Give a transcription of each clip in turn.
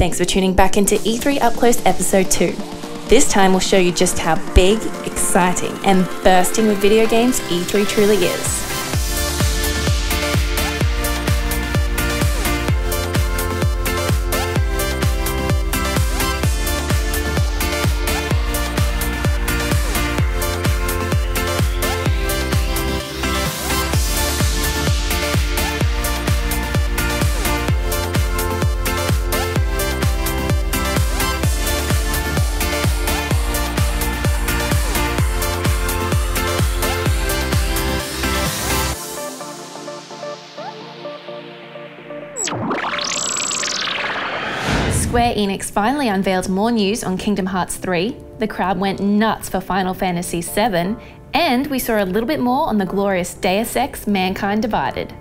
Thanks for tuning back into E3 Upclose Episode 2. This time we'll show you just how big, exciting, and bursting with video games E3 truly is. Square Enix finally unveiled more news on Kingdom Hearts 3, the crowd went nuts for Final Fantasy VII, and we saw a little bit more on the glorious Deus Ex Mankind Divided.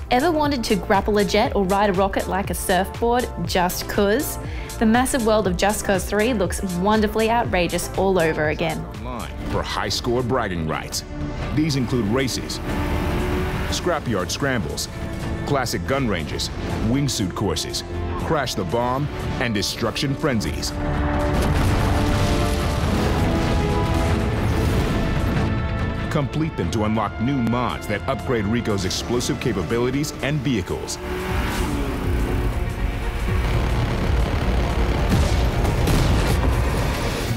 Ever wanted to grapple a jet or ride a rocket like a surfboard just 'cause? The massive world of Just Cause 3 looks wonderfully outrageous all over again. For high score bragging rights. These include races, scrapyard scrambles, classic gun ranges, wingsuit courses, crash the bomb, and destruction frenzies. Complete them to unlock new mods that upgrade Rico's explosive capabilities and vehicles.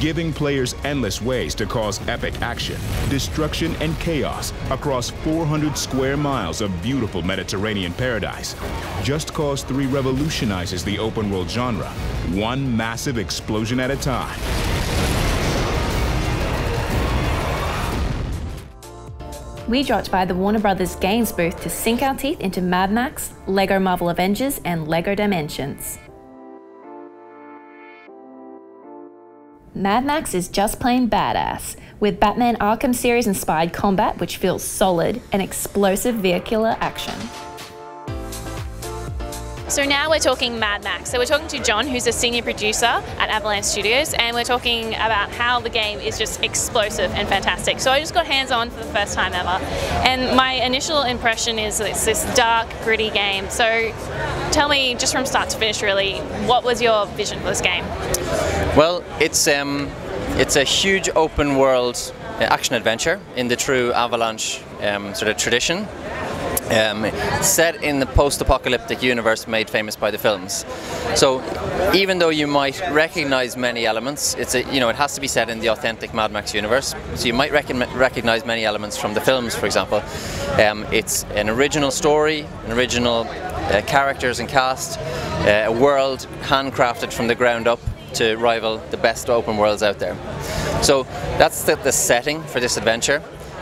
Giving players endless ways to cause epic action, destruction, and chaos across 400 square miles of beautiful Mediterranean paradise. Just Cause 3 revolutionizes the open world genre, one massive explosion at a time. We dropped by the Warner Brothers Games booth to sink our teeth into Mad Max, LEGO Marvel Avengers, and LEGO Dimensions. Mad Max is just plain badass, with Batman Arkham series inspired combat which feels solid and explosive vehicular action. So now we're talking Mad Max. So we're talking to John, who's a senior producer at Avalanche Studios, and we're talking about how the game is just explosive and fantastic. So I just got hands-on for the first time ever, and my initial impression is that it's this dark, gritty game. So tell me, just from start to finish really, what was your vision for this game? Well, it's a huge open world action adventure in the true Avalanche sort of tradition. Set in the post-apocalyptic universe made famous by the films. So even though you might recognize many elements, it has to be set in the authentic Mad Max universe. So you might recognize many elements from the films, for example. It's an original story, an original characters and cast, a world handcrafted from the ground up to rival the best open worlds out there. So that's the setting for this adventure.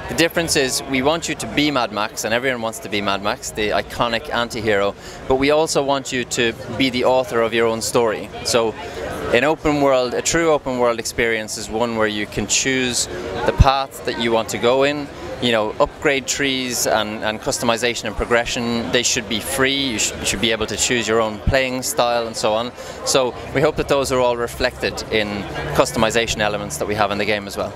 The difference is we want you to be Mad Max, and everyone wants to be Mad Max, the iconic anti-hero, but we also want you to be the author of your own story. So an open world, a true open world experience is one where you can choose the path that you want to go in. Upgrade trees and customization and progression, they should be free. You should be able to choose your own playing style and so on. So we hope that those are all reflected in customization elements that we have in the game as well.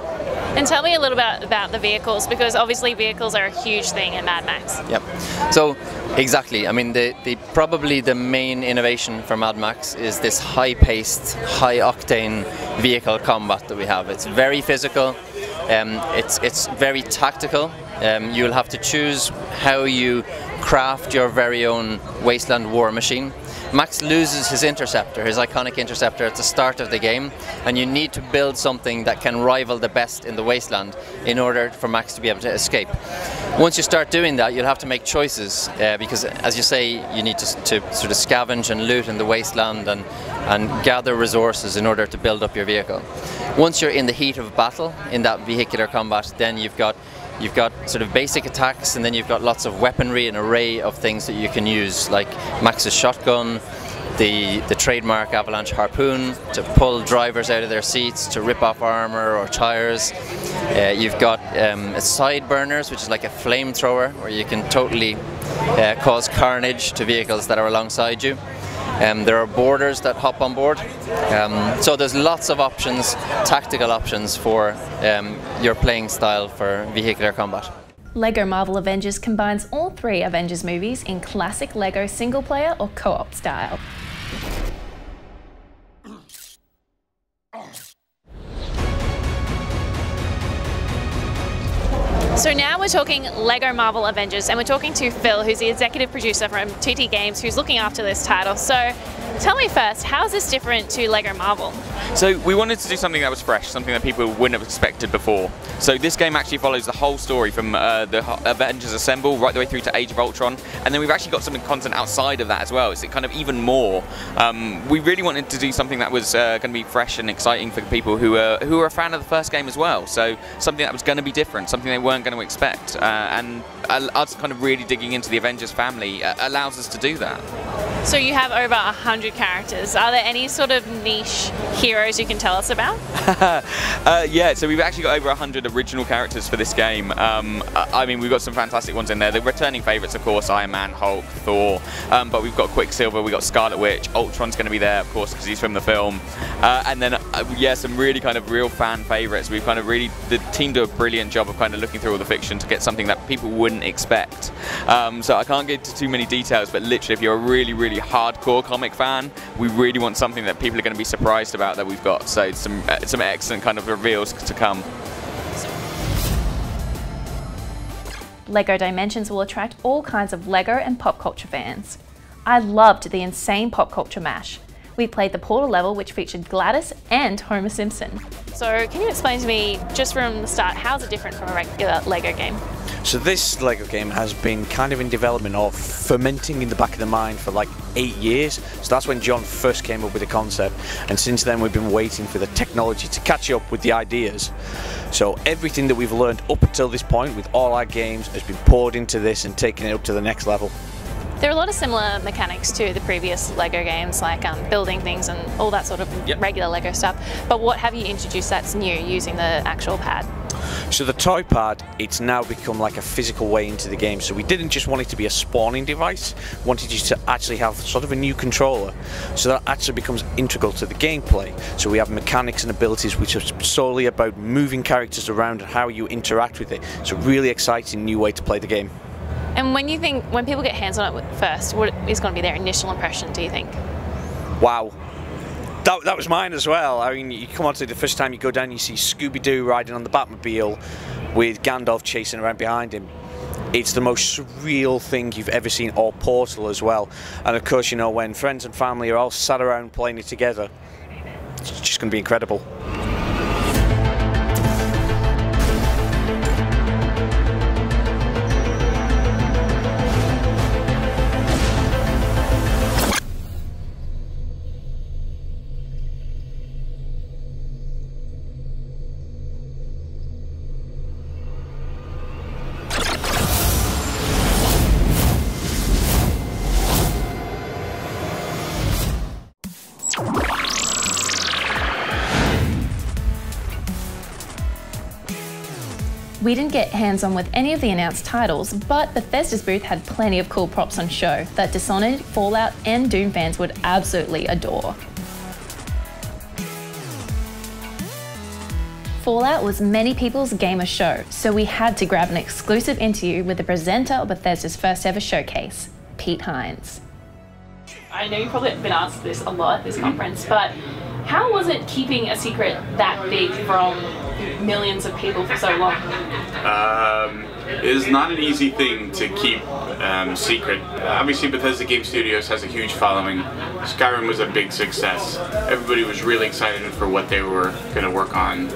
And tell me a little bit about the vehicles, because obviously vehicles are a huge thing in Mad Max. Yep. So exactly. I mean, probably the main innovation for Mad Max is this high-paced, high-octane vehicle combat that we have. It's very physical. It's very tactical. You'll have to choose how you craft your very own wasteland war machine. Max loses his interceptor, his iconic interceptor, at the start of the game, and you need to build something that can rival the best in the wasteland in order for Max to be able to escape. Once you start doing that, you'll have to make choices, because, as you say, you need to sort of scavenge and loot in the wasteland and gather resources in order to build up your vehicle. Once you're in the heat of battle, in that vehicular combat, then you've got sort of basic attacks, and then you've got lots of weaponry, an array of things that you can use, like Max's shotgun, the trademark Avalanche harpoon to pull drivers out of their seats, to rip off armor or tires. You've got side burners, which is like a flamethrower where you can totally cause carnage to vehicles that are alongside you. There are boarders that hop on board. So there's lots of options, tactical options for your playing style for vehicular combat. LEGO Marvel Avengers combines all 3 Avengers movies in classic LEGO single-player or co-op style. So now we're talking LEGO Marvel Avengers, and we're talking to Phil, who's the executive producer from TT Games, who's looking after this title. So tell me first, how is this different to LEGO Marvel? So we wanted to do something that was fresh, something that people wouldn't have expected before. So this game actually follows the whole story from the Avengers Assemble right the way through to Age of Ultron, and then we've actually got some content outside of that as well. It's kind of even more. We really wanted to do something that was going to be fresh and exciting for people who are a fan of the first game as well. So something that was going to be different, something they weren't going to expect, and us kind of really digging into the Avengers family allows us to do that. So you have over 100 characters. Are there any sort of niche heroes you can tell us about? Yeah, so we've actually got over 100 original characters for this game. I mean, we've got some fantastic ones in there. The returning favourites, of course, Iron Man, Hulk, Thor, but we've got Quicksilver, we've got Scarlet Witch, Ultron's going to be there, of course, because he's from the film. And then, yeah, some really kind of real fan favourites. We've kind of really, the team do a brilliant job of kind of looking through all the fiction to get something that people wouldn't expect. So I can't get into too many details, but literally, if you're a really, really hardcore comic fan, we really want something that people are going to be surprised about that we've got. So some excellent kind of reveals to come. LEGO Dimensions will attract all kinds of LEGO and pop culture fans. I loved the insane pop culture mash. We played the Portal level, which featured Gladys and Homer Simpson. So can you explain to me, just from the start, how is it different from a regular LEGO game? So this LEGO game has been kind of in development or fermenting in the back of the mind for like 8 years. So that's when John first came up with the concept, and since then we've been waiting for the technology to catch up with the ideas. So everything that we've learned up until this point with all our games has been poured into this and taken it up to the next level. There are a lot of similar mechanics to the previous LEGO games, like building things and all that sort of regular LEGO stuff. But what have you introduced that's new using the actual pad? So the toy pad, it's now become like a physical way into the game. So we didn't just want it to be a spawning device, we wanted you to actually have sort of a new controller. So that actually becomes integral to the gameplay. So we have mechanics and abilities which are solely about moving characters around and how you interact with it. It's a really exciting new way to play the game. And when people get hands on it first, what is going to be their initial impression, do you think? Wow. That was mine as well. I mean, you come onto the first time you go down, you see Scooby-Doo riding on the Batmobile with Gandalf chasing around behind him. It's the most surreal thing you've ever seen, or Portal as well. And of course, you know, when friends and family are all sat around playing it together, it's just going to be incredible. We didn't get hands-on with any of the announced titles, but Bethesda's booth had plenty of cool props on show that Dishonored, Fallout and Doom fans would absolutely adore. Fallout was many people's gamer show, so we had to grab an exclusive interview with the presenter of Bethesda's first ever showcase, Pete Hines. I know you've probably been asked this a lot at this conference, but how was it keeping a secret that big from millions of people for so long? It is not an easy thing to keep secret. Obviously Bethesda Game Studios has a huge following. Skyrim was a big success. Everybody was really excited for what they were going to work on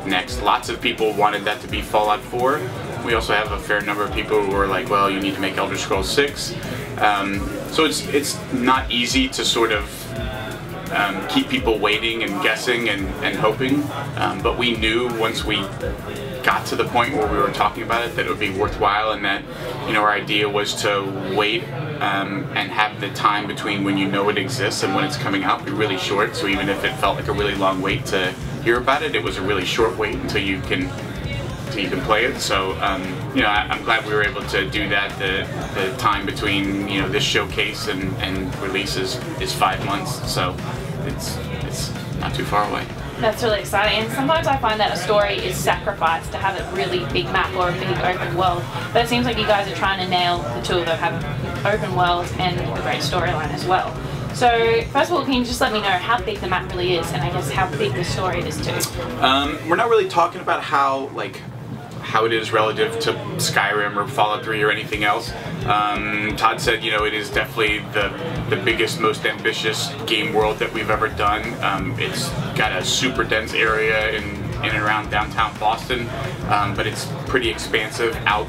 next. Lots of people wanted that to be Fallout 4. We also have a fair number of people who were like, well, you need to make Elder Scrolls 6. So it's not easy to sort of keep people waiting and guessing and hoping, but we knew once we got to the point where we were talking about it that it would be worthwhile, and that, you know, our idea was to wait and have the time between when you know it exists and when it's coming out be really short. So even if it felt like a really long wait to hear about it, it was a really short wait until you can you can play it. So you know, I'm glad we were able to do that. The time between, you know, this showcase and release is 5 months, so it's not too far away. That's really exciting, and sometimes I find that a story is sacrificed to have a really big map or a big open world, but it seems like you guys are trying to nail the two of them, have an open world and a great storyline as well. So first of all, can you just let me know how big the map really is, and I guess how big the story is too? We're not really talking about how it is relative to Skyrim or Fallout 3 or anything else. Todd said, you know, it is definitely the biggest, most ambitious game world that we've ever done. It's got a super dense area in and around downtown Boston, but it's pretty expansive out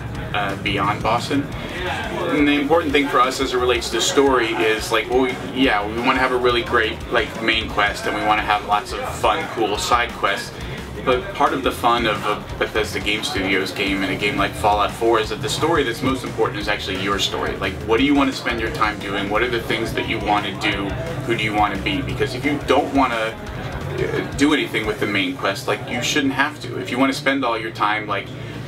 beyond Boston. And the important thing for us as it relates to story is, like, well, yeah, we want to have a really great, like, main quest, and we want to have lots of fun, cool side quests. But part of the fun of a Bethesda Game Studios game and a game like Fallout 4 is that the story that's most important is actually your story. Like, what do you want to spend your time doing? What are the things that you want to do? Who do you want to be? Because if you don't want to do anything with the main quest, like, you shouldn't have to. If you want to spend all your time, like,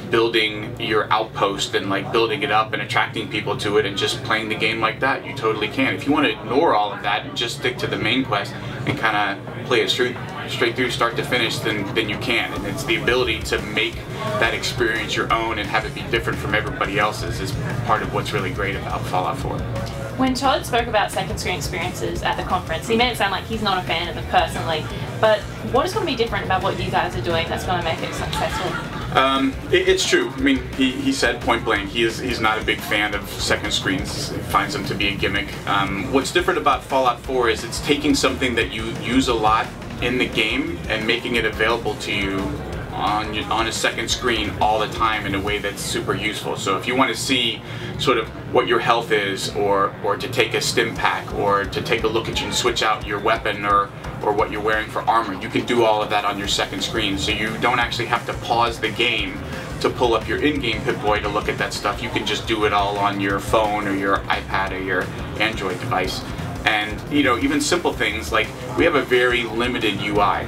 building your outpost and, like, building it up and attracting people to it and just playing the game like that, you totally can. If you want to ignore all of that and just stick to the main quest and kind of play it straight through start to finish, then you can. And it's the ability to make that experience your own and have it be different from everybody else's is part of what's really great about Fallout 4. When Todd spoke about second screen experiences at the conference, he made it sound like he's not a fan of them personally, but what is going to be different about what you guys are doing that's going to make it successful? It's true. I mean, he said point blank, he's not a big fan of second screens. He finds them to be a gimmick. What's different about Fallout 4 is it's taking something that you use a lot in the game and making it available to you on a second screen all the time in a way that's super useful. So if you want to see sort of what your health is, or to take a stim pack, or to take a look at you and switch out your weapon or what you're wearing for armor, you can do all of that on your second screen. So you don't actually have to pause the game to pull up your in-game Pip-Boy to look at that stuff. You can just do it all on your phone or your iPad or your Android device. And, you know, even simple things like we have a very limited UI.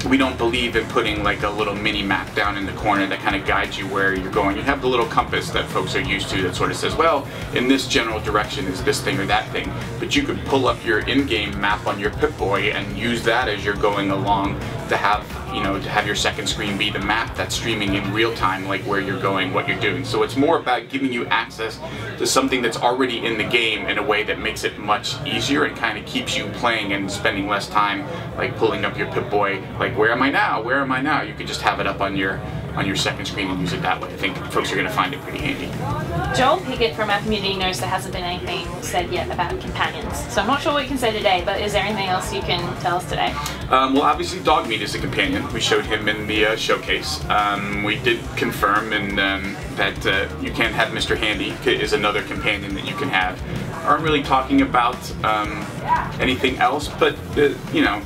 We don't believe in putting like a little mini map down in the corner that kind of guides you where you're going. You have the little compass that folks are used to that sort of says, well, in this general direction is this thing or that thing. But you could pull up your in-game map on your Pip-Boy and use that as you're going along to have, you know, to have your second screen be the map that's streaming in real time, like where you're going, what you're doing. So it's more about giving you access to something that's already in the game in a way that makes it much easier and kind of keeps you playing and spending less time like pulling up your Pip-Boy, like where am I now? Where am I now? You could just have it up on your second screen and use it that way. I think folks are going to find it pretty handy. Joel Pickett from our community knows there hasn't been anything said yet about companions, so I'm not sure what you can say today, but is there anything else you can tell us today? Well, obviously Dogmeat is a companion. We showed him in the showcase. We did confirm that you can have Mr. Handy is another companion that you can have. Aren't really talking about anything else, but you know,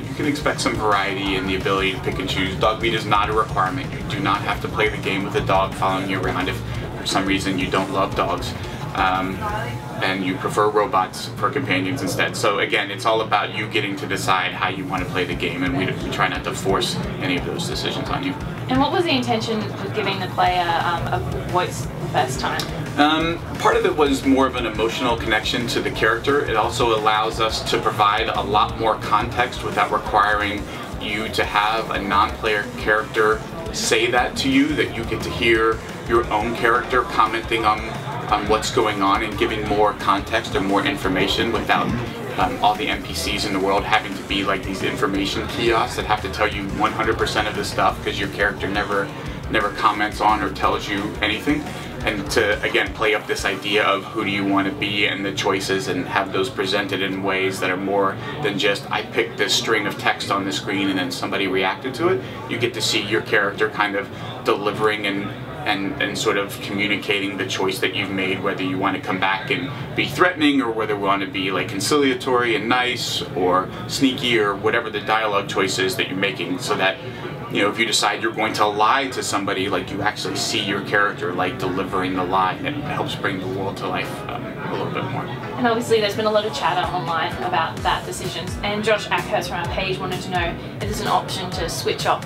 you can expect some variety in the ability to pick and choose. Dogmeat is not a requirement. You do not have to play the game with a dog following you around if for some reason you don't love dogs and you prefer robots for companions instead. So again, it's all about you getting to decide how you want to play the game, and we try not to force any of those decisions on you. And what was the intention with giving the player a voice the first time? Part of it was more of an emotional connection to the character. It also allows us to provide a lot more context without requiring you to have a non-player character say that to you, that you get to hear your own character commenting on what's going on and giving more context or more information without all the NPCs in the world having to be like these information kiosks that have to tell you 100% of the stuff because your character never comments on or tells you anything. And to, again, play up this idea of who do you want to be and the choices, and have those presented in ways that are more than just I picked this string of text on the screen and then somebody reacted to it. You get to see your character kind of delivering and sort of communicating the choice that you've made, whether you want to come back and be threatening or whether you want to be like conciliatory and nice or sneaky or whatever the dialogue choice is that you're making, so that, you know, if you decide you're going to lie to somebody, like you actually see your character like delivering the lie, and it helps bring the world to life a little bit more. And obviously there's been a lot of chatter online about that decision, and Josh Ackhurst from our page wanted to know if there's an option to switch off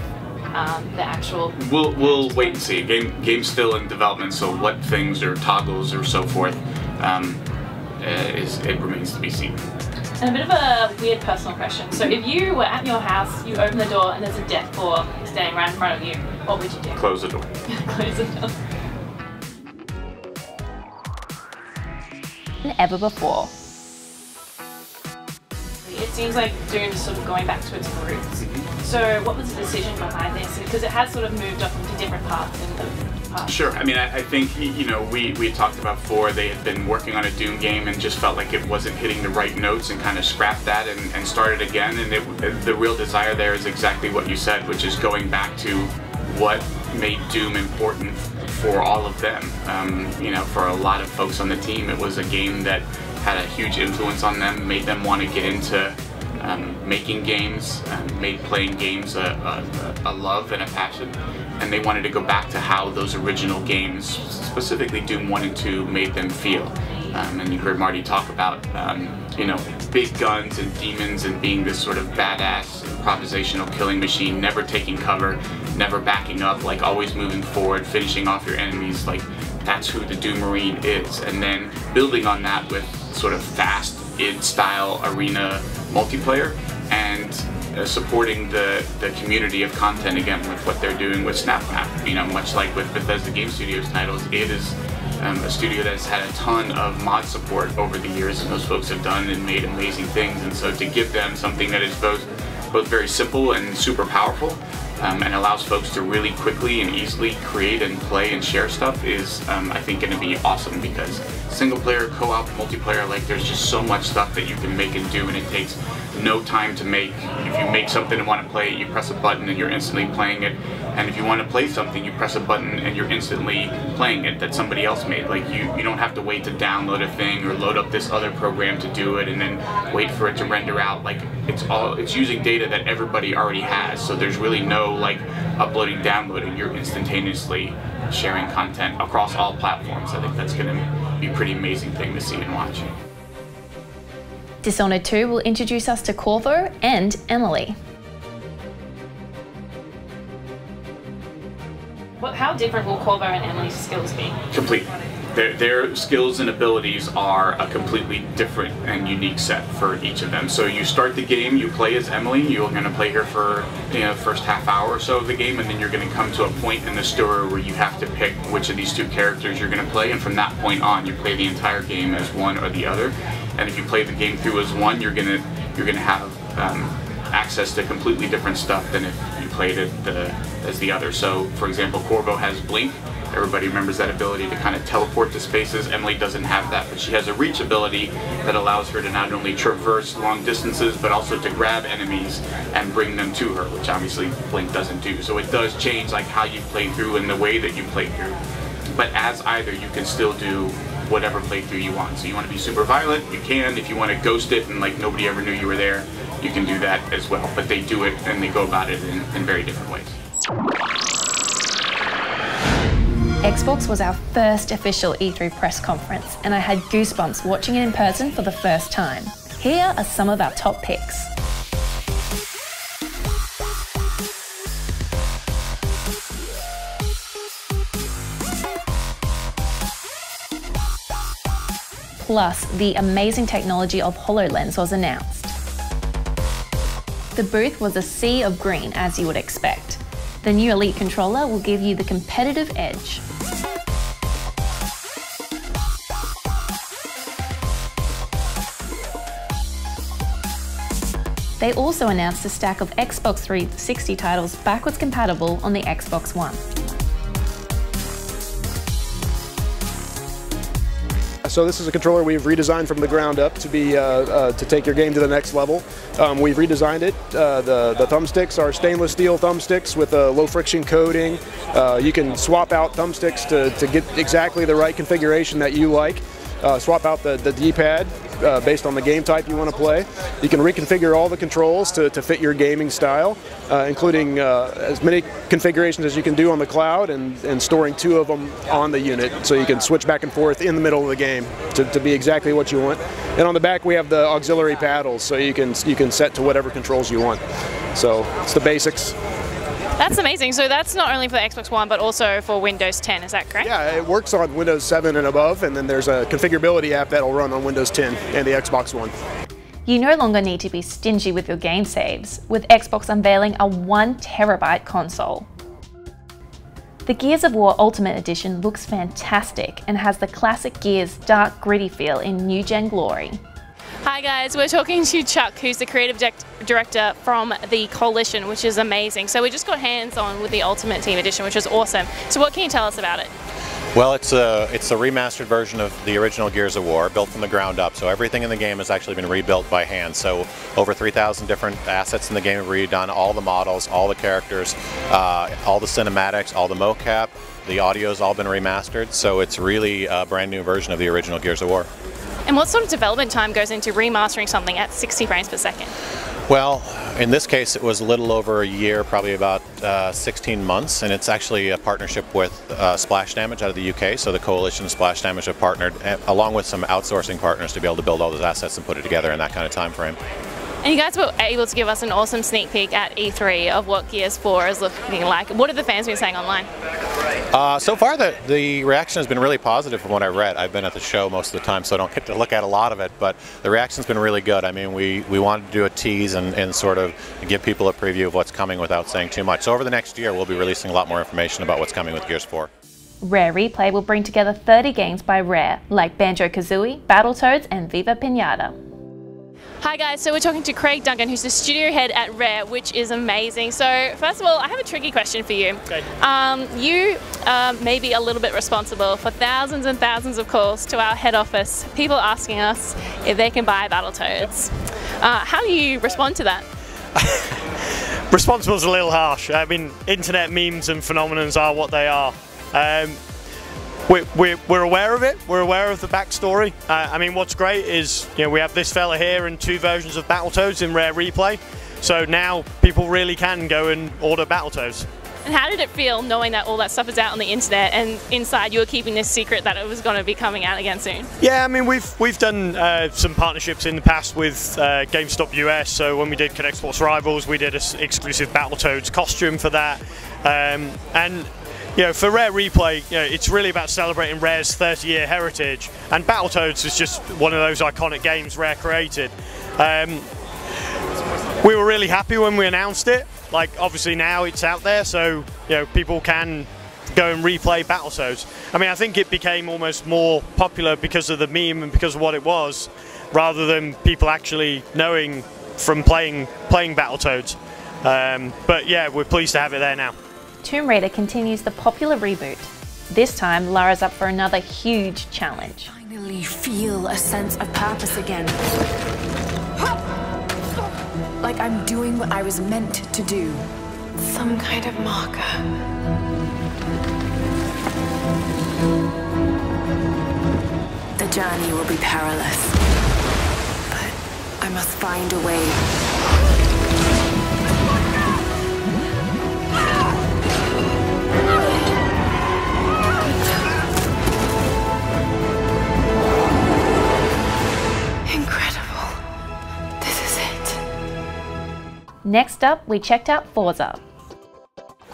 the actual... We'll wait and see. Game's still in development, so what things or toggles or so forth it remains to be seen. And a bit of a weird personal question. So if you were at your house, you open the door and there's a death claw standing right in front of you, what would you do? Close the door. Close the door. Than ever before. It seems like Doom is sort of going back to its roots. So what was the decision behind this? Because it has sort of moved off into different paths in the past. Sure. I mean, I think, you know, we talked about before, they had been working on a Doom game and just felt like it wasn't hitting the right notes and kind of scrapped that and started again. And the real desire there is exactly what you said, which is going back to what made Doom important for all of them. You know, for a lot of folks on the team, it was a game that had a huge influence on them, made them want to get into making games, made playing games a love and a passion, and they wanted to go back to how those original games, specifically Doom 1 and 2, made them feel. And you heard Marty talk about, you know, big guns and demons and being this sort of badass improvisational killing machine, never taking cover, never backing up, like always moving forward, finishing off your enemies. Like, that's who the Doom Marine is. And then building on that with sort of fast id style arena multiplayer and supporting the community of content again with what they're doing with SnapMap. You know, much like with Bethesda Game Studios titles, it is a studio that's had a ton of mod support over the years, and those folks have done and made amazing things. And so to give them something that is both very simple and super powerful, and allows folks to really quickly and easily create and play and share stuff is, I think, going to be awesome, because single player, co-op, multiplayer, like, there's just so much stuff that you can make and do, and it takes no time to make. If you make something and want to play it, you press a button and you're instantly playing it. And if you want to play something, you press a button and you're instantly playing it that somebody else made. Like, you don't have to wait to download a thing or load up this other program to do it and then wait for it to render out. Like, it's using data that everybody already has, so there's really no like uploading, downloading. You're instantaneously sharing content across all platforms. I think that's going to be a pretty amazing thing to see and watch. Dishonored 2 will introduce us to Corvo and Emily. How different will Corvo and Emily's skills be? Completely. Their skills and abilities are a completely different and unique set for each of them. So you start the game, you play as Emily, you're going to play her for the first half hour or so of the game, and then you're going to come to a point in the story where you have to pick which of these two characters you're going to play, and from that point on you play the entire game as one or the other. And if you play the game through as one, you're going to have access to completely different stuff than if you played it as the other. So, for example, Corvo has Blink. Everybody remembers that ability to kind of teleport to spaces. Emily doesn't have that, but she has a reach ability that allows her to not only traverse long distances, but also to grab enemies and bring them to her, which obviously Blink doesn't do. So it does change like how you play through and the way that you play through. But as either, you can still do whatever playthrough you want. So you want to be super violent, you can. If you want to ghost it and like nobody ever knew you were there, you can do that as well. But they do it and they go about it in very different ways. Xbox was our first official E3 press conference, and I had goosebumps watching it in person for the first time. Here are some of our top picks. Plus, the amazing technology of HoloLens was announced. The booth was a sea of green, as you would expect. The new Elite controller will give you the competitive edge. They also announced a stack of Xbox 360 titles backwards compatible on the Xbox One. So this is a controller we've redesigned from the ground up to be to take your game to the next level. We've redesigned it. The thumbsticks are stainless steel thumbsticks with a low friction coating. You can swap out thumbsticks to get exactly the right configuration that you like. Swap out the D-pad based on the game type you want to play. You can reconfigure all the controls to fit your gaming style, including as many configurations as you can do on the cloud and storing 2 of them on the unit, so you can switch back and forth in the middle of the game to be exactly what you want. And on the back we have the auxiliary paddles, so you can set to whatever controls you want. So it's the basics. That's amazing. So that's not only for the Xbox One, but also for Windows 10, is that correct? Yeah, it works on Windows 7 and above, and then there's a configurability app that'll run on Windows 10 and the Xbox One. You no longer need to be stingy with your game saves, with Xbox unveiling a 1 terabyte console. The Gears of War Ultimate Edition looks fantastic and has the classic Gears dark gritty feel in new-gen glory. Hi guys, we're talking to Chuck, who's the creative director from the Coalition, which is amazing. So we just got hands-on with the Ultimate Team Edition, which is awesome. So what can you tell us about it? Well, it's a remastered version of the original Gears of War, built from the ground up. So everything in the game has actually been rebuilt by hand. So over 3,000 different assets in the game have redone, all the models, all the characters, all the cinematics, all the mocap. The audio's all been remastered. So it's really a brand new version of the original Gears of War. And what sort of development time goes into remastering something at 60 frames per second? Well, in this case it was a little over a year, probably about 16 months, and it's actually a partnership with Splash Damage out of the UK. So the Coalition and Splash Damage have partnered along with some outsourcing partners to be able to build all those assets and put it together in that kind of time frame. And you guys were able to give us an awesome sneak peek at E3 of what Gears 4 is looking like. What have the fans been saying online? So far the reaction has been really positive from what I read. I've been at the show most of the time, so I don't get to look at a lot of it, but the reaction's been really good. I mean, we wanted to do a tease and sort of give people a preview of what's coming without saying too much. So over the next year, we'll be releasing a lot more information about what's coming with Gears 4. Rare Replay will bring together 30 games by Rare, like Banjo-Kazooie, Battletoads, and Viva Pinata. Hi guys, so we're talking to Craig Duncan, who's the studio head at Rare, which is amazing. So first of all, I have a tricky question for you. Okay. You may be a little bit responsible for thousands and thousands of calls to our head office, people asking us if they can buy Battletoads. How do you respond to that? Responsible's a little harsh. I mean, internet memes and phenomenons are what they are. We're aware of it. We're aware of the backstory. I mean, what's great is, you know, we have this fella here and 2 versions of Battletoads in Rare Replay. So now people really can go and order Battletoads. And how did it feel knowing that all that stuff is out on the internet and inside you were keeping this secret that it was going to be coming out again soon? Yeah, I mean, we've done some partnerships in the past with GameStop US. So when we did Connect Sports Rivals, we did an exclusive Battletoads costume for that. And you know, for Rare Replay, you know, it's really about celebrating Rare's 30-year heritage, and Battletoads is just one of those iconic games Rare created. We were really happy when we announced it. Like, obviously now it's out there, so you know, people can go and replay Battletoads. I mean, I think it became almost more popular because of the meme and because of what it was, rather than people actually knowing from playing Battletoads. But yeah, we're pleased to have it there now. Tomb Raider continues the popular reboot. This time, Lara's up for another huge challenge. Finally feel a sense of purpose again. Like I'm doing what I was meant to do. Some kind of marker. The journey will be perilous, but I must find a way. Next up, we checked out Forza.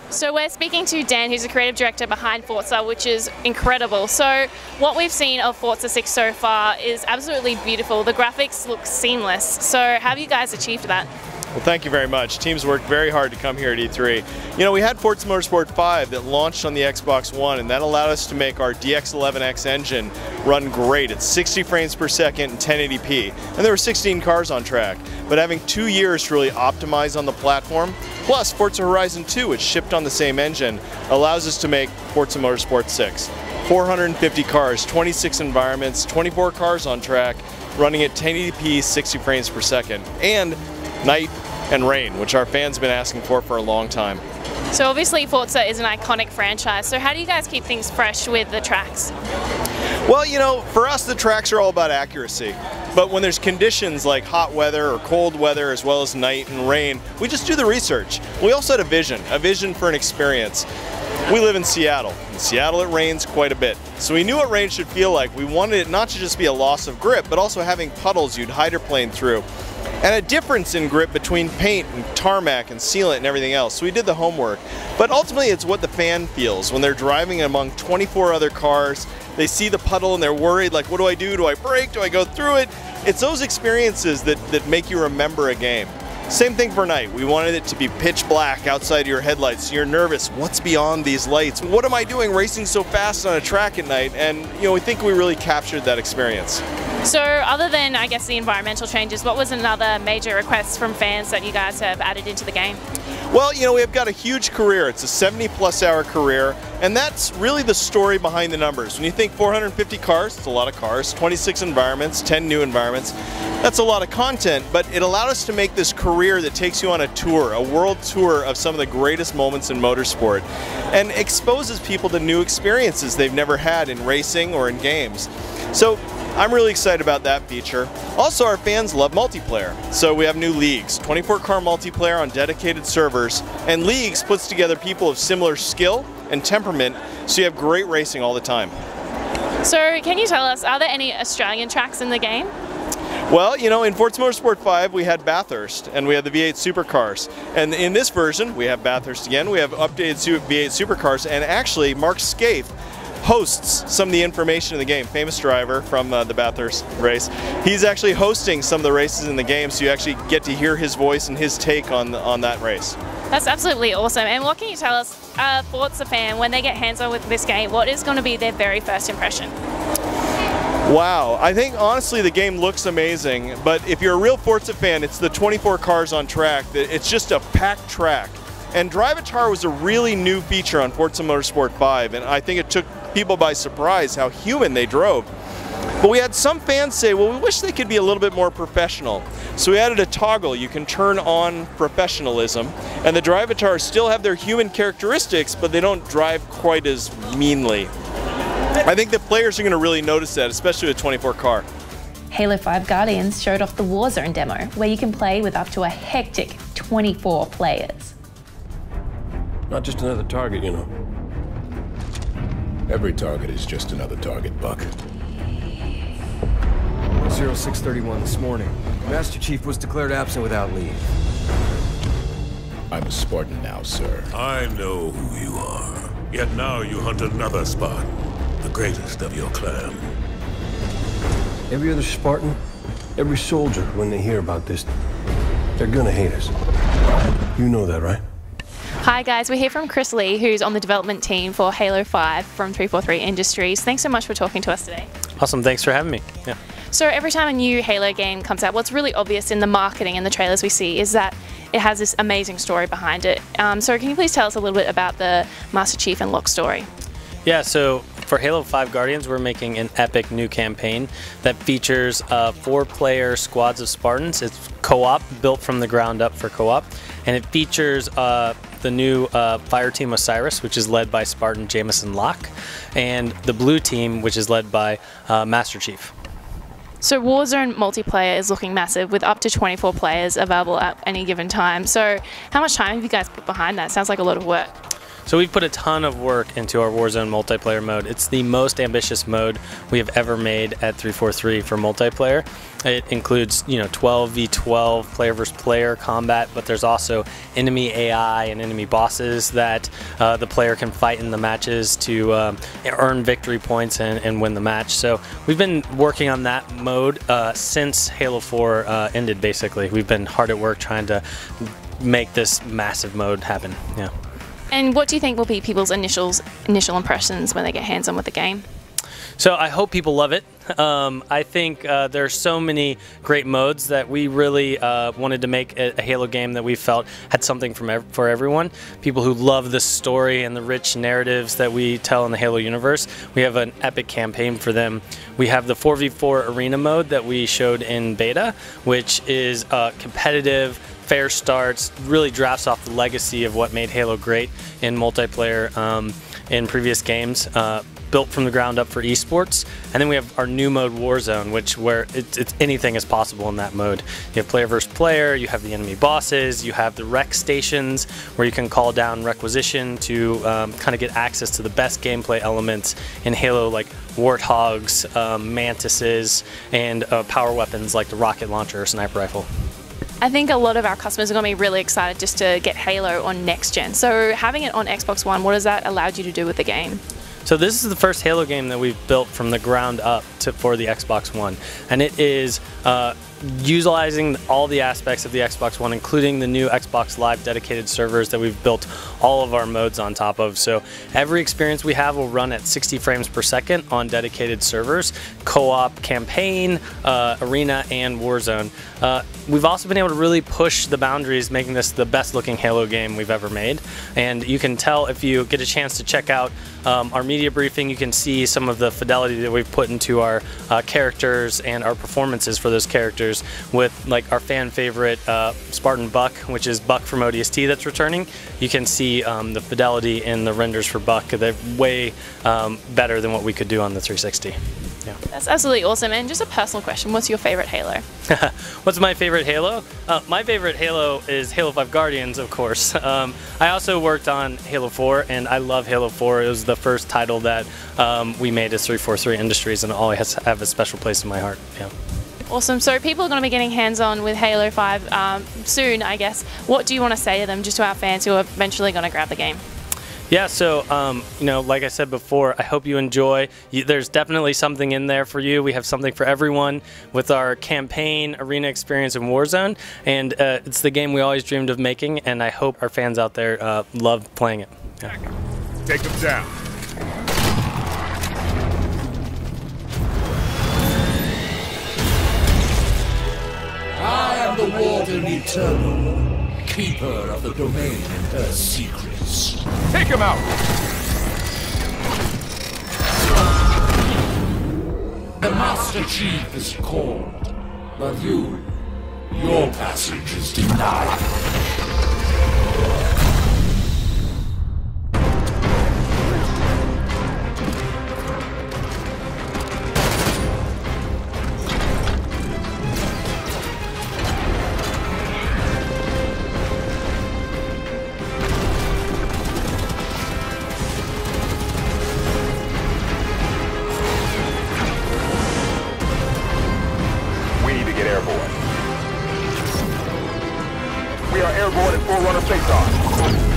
So we're speaking to Dan, who's the creative director behind Forza, which is incredible. So what we've seen of Forza 6 so far is absolutely beautiful. The graphics look seamless. So how have you guys achieved that? Well, thank you very much. Teams worked very hard to come here at E3. You know, we had Forza Motorsport 5 that launched on the Xbox One, and that allowed us to make our DX11X engine run great at 60 frames per second and 1080p. And there were 16 cars on track. But having 2 years to really optimize on the platform, plus Forza Horizon 2, which shipped on the same engine, allows us to make Forza Motorsport 6. 450 cars, 26 environments, 24 cars on track, running at 1080p, 60 frames per second. And night and rain, which our fans have been asking for a long time. So obviously Forza is an iconic franchise, so how do you guys keep things fresh with the tracks? Well, you know, for us the tracks are all about accuracy. But when there's conditions like hot weather or cold weather as well as night and rain, we just do the research. We also had a vision for an experience. We live in Seattle. In Seattle it rains quite a bit. So we knew what rain should feel like. We wanted it not to just be a loss of grip, but also having puddles you'd hydroplane through. and a difference in grip between paint and tarmac and sealant and everything else. So we did the homework. But ultimately it's what the fan feels when they're driving among 24 other cars. They see the puddle and they're worried, like, what do I do? Do I brake? Do I go through it? It's those experiences that make you remember a game. Same thing for night. We wanted it to be pitch black outside of your headlights. So you're nervous. What's beyond these lights? What am I doing racing so fast on a track at night? And you know, we think we really captured that experience. So other than, I guess, the environmental changes, what was another major request from fans that you guys have added into the game? Well, you know, we've got a huge career. It's a 70+ hour career, and that's really the story behind the numbers. When you think 450 cars, it's a lot of cars, 26 environments, 10 new environments, that's a lot of content, but it allowed us to make this career that takes you on a tour, a world tour of some of the greatest moments in motorsport, and exposes people to new experiences they've never had in racing or in games. So I'm really excited about that feature. Also, our fans love multiplayer. So we have new leagues, 24-car multiplayer on dedicated servers, and leagues puts together people of similar skill and temperament, so you have great racing all the time. So can you tell us, are there any Australian tracks in the game? Well, you know, in Forza Motorsport 5 we had Bathurst and we had the V8 supercars, and in this version we have Bathurst again, we have updated V8 supercars, and actually Mark Scaife hosts some of the information in the game. Famous driver from the Bathurst race. He's actually hosting some of the races in the game, so you actually get to hear his voice and his take on that race. That's absolutely awesome. And what can you tell us, a Forza fan, when they get hands-on with this game, what is going to be their very first impression? Wow, I think honestly the game looks amazing, but if you're a real Forza fan, it's the 24 cars on track. It's just a packed track. And Drivatar was a really new feature on Forza Motorsport 5, and I think it took people by surprise how human they drove. But we had some fans say, well, we wish they could be a little bit more professional. So we added a toggle. You can turn on professionalism, and the Drivatars still have their human characteristics, but they don't drive quite as meanly. I think the players are going to really notice that, especially with 24 car. Halo 5 Guardians showed off the Warzone demo, where you can play with up to a hectic 24 players. Not just another target, you know. Every target is just another target, Buck. 0631 this morning. Master Chief was declared absent without leave. I'm a Spartan now, sir. I know who you are. Yet now you hunt another Spartan, the greatest of your clan. Every other Spartan, every soldier, when they hear about this, they're gonna hate us. You know that, right? Hi guys, we're here from Chris Lee, who's on the development team for Halo 5 from 343 Industries. Thanks so much for talking to us today. Awesome, thanks for having me. Yeah. So every time a new Halo game comes out, what's really obvious in the marketing and the trailers we see is that it has this amazing story behind it. So can you please tell us a little bit about the Master Chief and Locke story? Yeah, so for Halo 5 Guardians, we're making an epic new campaign that features 4-player squads of Spartans. It's co-op, built from the ground up for co-op, and it features the new Fire Team Osiris, which is led by Spartan Jameson Locke, and the Blue Team, which is led by Master Chief. So Warzone multiplayer is looking massive, with up to 24 players available at any given time. So how much time have you guys put behind that? Sounds like a lot of work. So we've put a ton of work into our Warzone multiplayer mode. It's the most ambitious mode we have ever made at 343 for multiplayer. It includes, 12v12 player versus player combat, but there's also enemy AI and enemy bosses that the player can fight in the matches to earn victory points and win the match. So we've been working on that mode since Halo 4 ended, basically. We've been hard at work trying to make this massive mode happen. Yeah. And what do you think will be people's initial impressions when they get hands-on with the game? So I hope people love it. I think there are so many great modes that we really wanted to make a Halo game that we felt had something for everyone. People who love the story and the rich narratives that we tell in the Halo universe. We have an epic campaign for them. We have the 4v4 arena mode that we showed in beta, which is competitive, fair starts, really drafts off the legacy of what made Halo great in multiplayer in previous games, built from the ground up for esports. And then we have our new mode Warzone, where it's anything is possible in that mode. You have player versus player, you have the enemy bosses, you have the rec stations where you can call down requisition to kind of get access to the best gameplay elements in Halo, like warthogs, mantises, and power weapons like the rocket launcher or sniper rifle. I think a lot of our customers are going to be really excited just to get Halo on next gen. So having it on Xbox One, what has that allowed you to do with the game? So this is the first Halo game that we've built from the ground up for the Xbox One, and it is utilizing all the aspects of the Xbox One, including the new Xbox Live dedicated servers that we've built all of our modes on top of. So every experience we have will run at 60 frames per second on dedicated servers, co-op, campaign, arena, and Warzone. We've also been able to really push the boundaries, making this the best looking Halo game we've ever made. And you can tell if you get a chance to check out our media briefing, you can see some of the fidelity that we've put into our characters and our performances for those characters, with like our fan favorite Spartan Buck, which is Buck from ODST that's returning. You can see the fidelity in the renders for Buck. They're way better than what we could do on the 360. Yeah. That's absolutely awesome. And just a personal question, what's your favorite Halo? What's my favorite Halo? My favorite Halo is Halo 5 Guardians, of course. I also worked on Halo 4, and I love Halo 4. It was the first title that we made as 343 Industries, and it always have a special place in my heart. Yeah. Awesome. So people are going to be getting hands-on with Halo 5 soon, I guess. What do you want to say to them, just to our fans who are eventually going to grab the game? Yeah, so, you know, like I said before, I hope you enjoy. There's definitely something in there for you. We have something for everyone with our campaign, arena experience, and Warzone. And it's the game we always dreamed of making, and I hope our fans out there love playing it. Yeah. Take them down. I am the Warden Eternal, keeper of the domain and her secrets. Take him out! The Master Chief is called, but your passage is denied. We are airborne at Forerunner face-off.